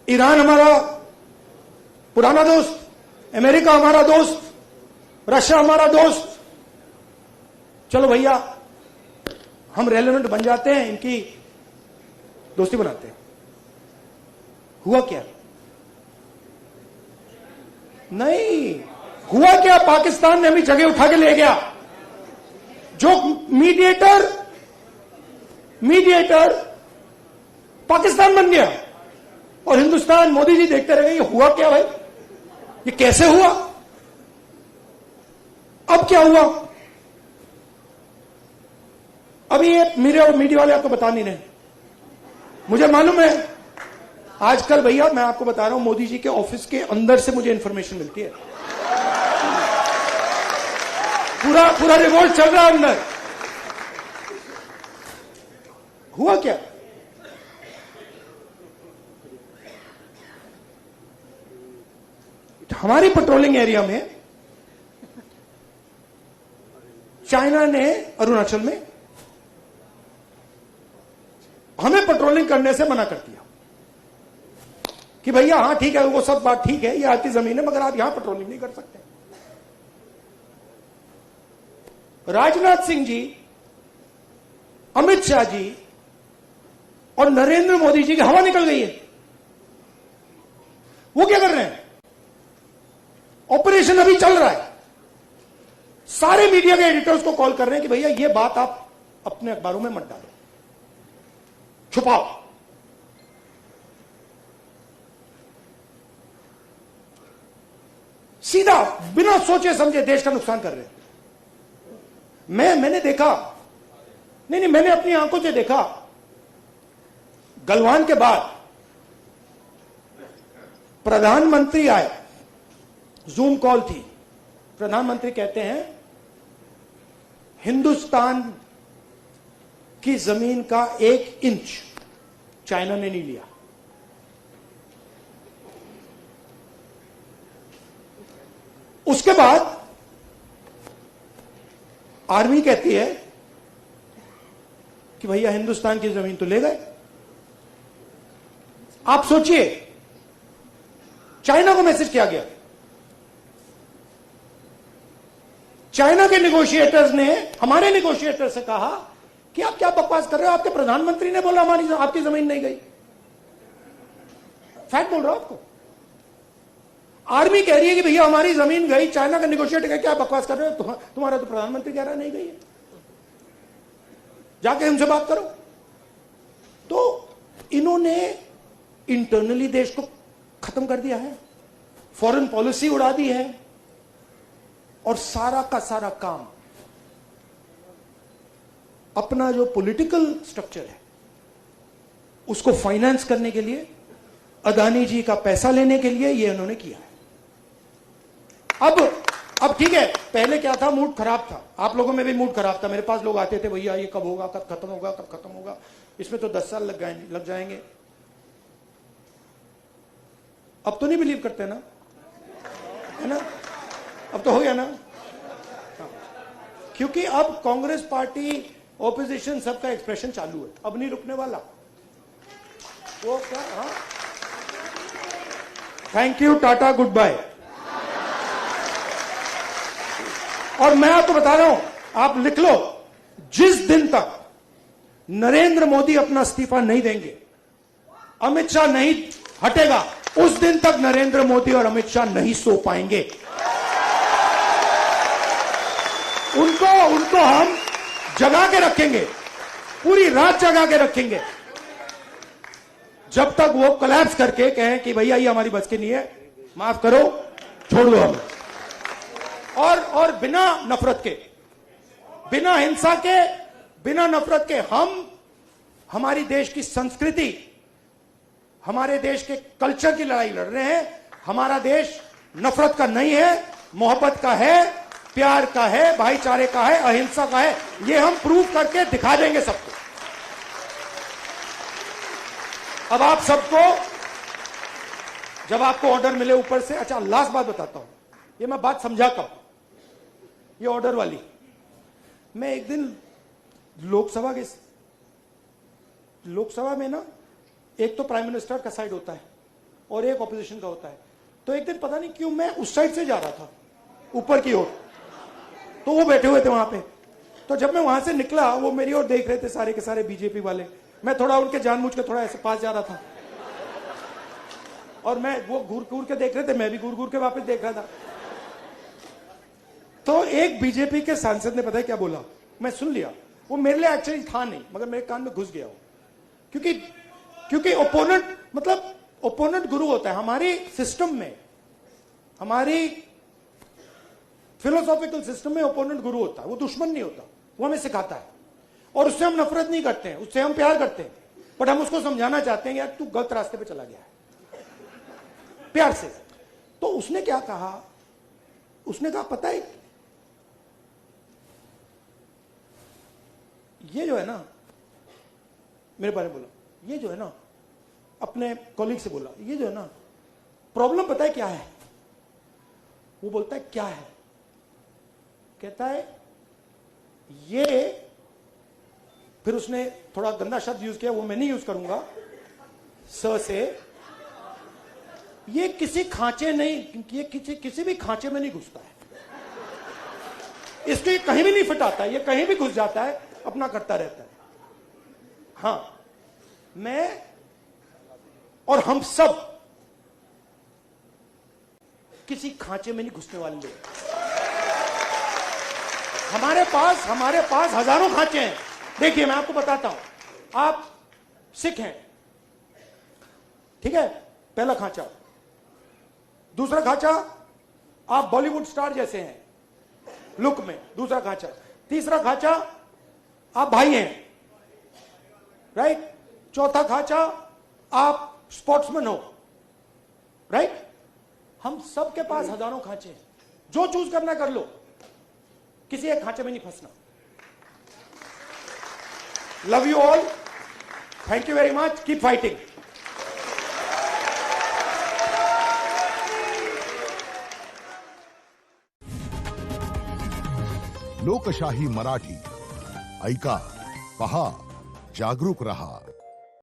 Iran हमारा पुराना दोस्त, अमेरिका हमारा दोस्त, रशिया हमारा दोस्त। चलो भैया हम रेलेवेंट बन जाते हैं, इनकी दोस्ती बनाते हैं। हुआ क्या? नहीं हुआ क्या, पाकिस्तान ने हमें जगह उठा के ले गया। जो मीडिएटर पाकिस्तान बन गया और हिंदुस्तान, मोदी जी देखते रह गए। ये हुआ क्या भाई, ये कैसे हुआ? अब क्या हुआ? अभी ये मीडिया वाले आपको बता नहीं रहे, मुझे मालूम है। आजकल भैया मैं आपको बता रहा हूं, मोदी जी के ऑफिस के अंदर से मुझे इंफॉर्मेशन मिलती है। पूरा रिवोल्ट चल रहा है अंदर। हुआ क्या? हमारी पेट्रोलिंग एरिया में चाइना ने अरुणाचल में हमें पेट्रोलिंग करने से मना कर दिया कि भैया हां ठीक है, वो सब बात ठीक है, ये आपकी जमीन है, मगर आप यहां पेट्रोलिंग नहीं कर सकते। राजनाथ सिंह जी, अमित शाह जी और नरेंद्र मोदी जी की हवा निकल गई है। वो क्या कर रहे हैं? ऑपरेशन अभी चल रहा है। सारे मीडिया के एडिटर्स को कॉल कर रहे हैं कि भैया ये बात आप अपने अखबारों में मत डालो, छुपाओ। सीधा बिना सोचे समझे देश का नुकसान कर रहे हैं। मैंने देखा, नहीं मैंने अपनी आंखों से देखा, गलवान के बाद प्रधानमंत्री आए, जूम कॉल थी। प्रधानमंत्री कहते हैं हिंदुस्तान की जमीन का 1 इंच चाइना ने नहीं लिया। उसके बाद आर्मी कहती है कि भैया हिंदुस्तान की जमीन तो ले गए। आप सोचिए, चाइना को मैसेज किया गया। चाइना के नेगोशिएटर्स ने हमारे नेगोशिएटर से कहा कि आप क्या बकवास कर रहे हो, आपके प्रधानमंत्री ने बोला हमारी आपकी जमीन नहीं गई। फैक्ट बोल रहा हूं आपको। आर्मी कह रही है कि भैया हमारी जमीन गई, चाइना का नेगोशिएटर कह क्या बकवास कर रहे हो, तुम्हारा तो प्रधानमंत्री कह रहा नहीं गई है, जाके हमसे बात करो। तो इन्होंने इंटरनली देश को खत्म कर दिया है, फॉरेन पॉलिसी उड़ा दी है, और सारा का सारा काम अपना जो पॉलिटिकल स्ट्रक्चर है उसको फाइनेंस करने के लिए, अदानी जी का पैसा लेने के लिए ये उन्होंने किया है। अब ठीक है, पहले क्या था, मूड खराब था, आप लोगों में भी मूड खराब था। मेरे पास लोग आते थे, भैया ये कब होगा, कब खत्म होगा, कब खत्म होगा, इसमें तो 10 साल लग जाएंगे। अब तो नहीं बिलीव करते ना, है ना? अब तो हो गया ना, क्योंकि अब कांग्रेस पार्टी, ऑपोजिशन, सबका एक्सप्रेशन चालू है, अब नहीं रुकने वाला। वो क्या, हाँ, thank you, tata, goodbye. और मैं आपको बता रहा हूं, आप लिख लो, जिस दिन तक नरेंद्र मोदी अपना इस्तीफा नहीं देंगे, अमित शाह नहीं हटेगा, उस दिन तक नरेंद्र मोदी और अमित शाह नहीं सो पाएंगे। उनको हम जगा के रखेंगे, पूरी रात जगा के रखेंगे, जब तक वो कोलैप्स करके कहें कि भैया ये हमारी बस की नहीं है, माफ करो, छोड़ दो हमें। और बिना नफरत के, बिना हिंसा के, बिना नफरत के हम हमारी देश की संस्कृति, हमारे देश के कल्चर की लड़ाई लड़ रहे हैं। हमारा देश नफरत का नहीं है, मोहब्बत का है, प्यार का है, भाईचारे का है, अहिंसा का है। ये हम प्रूव करके दिखा देंगे सबको। अब आप सबको, जब आपको ऑर्डर मिले ऊपर से, अच्छा लास्ट बात बताता हूं, ये मैं बात समझा कब, ये ऑर्डर वाली, मैं एक दिन लोकसभा में ना, एक तो प्राइम मिनिस्टर का साइड होता है, और एक ऑपोजिशन का होता है। तो एक दिन पता नहीं क्यों मैं उस साइड से जा रहा था ऊपर की ओर, तो वो बैठे हुए थे वहां पे। तो जब मैं वहां से निकला, वो मेरी ओर देख रहे थे सारे के सारे बीजेपी वाले। मैं थोड़ा उनके जानबूझ के थोड़ा ऐसे पास जा रहा था, और मैं वो घूर घूर के देख रहे थे, मैं भी घूर घूर के वापस देख रहा था। तो एक बीजेपी के सांसद ने पता है क्या बोला, मैं सुन लिया। वो मेरे लिए एक्चुअली था नहीं, मगर मेरे कान में घुस गया वो। क्योंकि ओपोनेंट मतलब ओपोनेंट गुरु होता है हमारी सिस्टम में, हमारी फिलोसॉफिकल सिस्टम में ओपोनेंट गुरु होता है, वो दुश्मन नहीं होता। वो हमें सिखाता है और उससे हम नफरत नहीं करते हैं, उससे हम प्यार करते हैं। बट हम उसको समझाना चाहते हैं यार तू गलत रास्ते पे चला गया है, प्यार से। तो उसने क्या कहा, उसने कहा पता है ये जो है ना, मेरे बारे में बोला, ये जो है ना, अपने कॉलीग से बोला, ये जो है ना प्रॉब्लम पता है क्या है। वो बोलता है क्या है, कहता है ये, फिर उसने थोड़ा गंदा शब्द यूज किया, वो मैं नहीं यूज करूंगा, स से, ये किसी खांचे नहीं, ये किसी भी खांचे में नहीं घुसता है, इसको कहीं भी नहीं फिटाता, ये कहीं भी घुस जाता है, अपना करता रहता है। हां, मैं और हम सब किसी खांचे में नहीं घुसने वाले लोग। हमारे पास हजारों खांचे हैं। देखिए मैं आपको बताता हूं, आप सिख हैं, ठीक है, पहला खांचा। दूसरा खांचा, आप बॉलीवुड स्टार जैसे हैं लुक में, दूसरा खांचा। तीसरा खांचा, आप भाई हैं, राइट। चौथा खांचा, आप स्पोर्ट्समैन हो, राइट। हम सबके पास हजारों खांचे हैं, जो चूज करना कर लो, किसी एक खांचे में नहीं फंसना। Love you all, thank you very much, keep fighting. Lokshahi Marathi ऐका, पहा, जागरूक रहा।